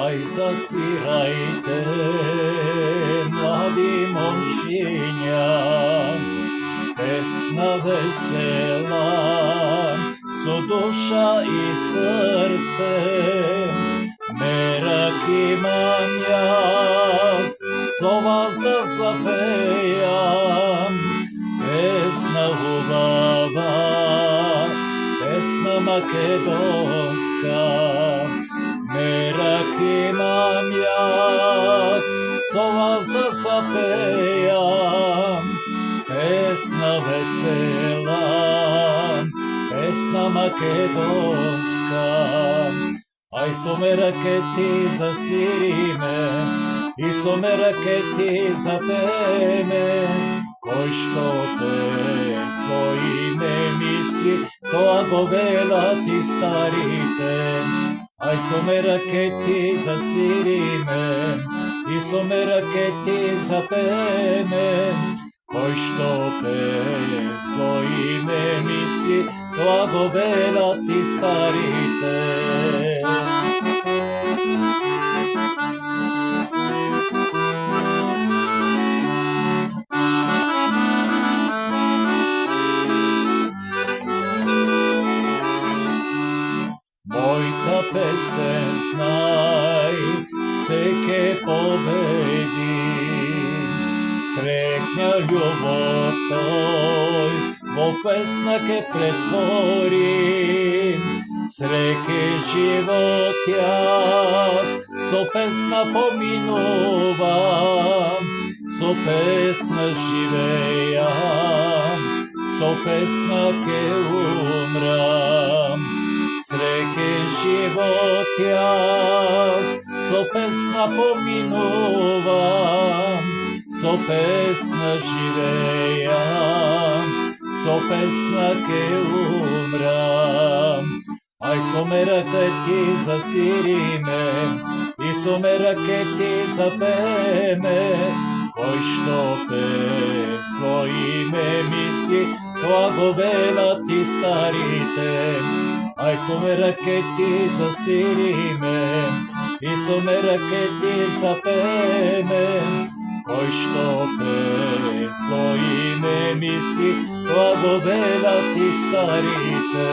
Ај засвирајте, млади момчиња, песна весела, со душа и срце, мерак имам јас, со вас да запејам, песна убава, песна македонска, мерак имам јас, со вас да запејам, песна весела, песна македонска. Ај со меракети засвириме, и со меракети запееме, кој што без зло и не мисли, тоа го велат и старите. Ај со меракети засвириме, и со меракети запееме, кој што без зло и не мисли, тоа го велат и старите. Мојта песен знај, се ке победи, среќна љубов тој во песна ке претвори, среќе живот јас со песна поминувам, со песна живејам, со песна ке умрам. Среќе живот јас со песна поминувам, со песна живејам, со песна ке умрам. Ај со меракети засвириме, и со меракети запееме, кој што без зло и не мисли, тоа го велат и старите. Ај со меракети засвириме, и со меракети запееме, кој што без зло и не мисли, тоа го велат и старите.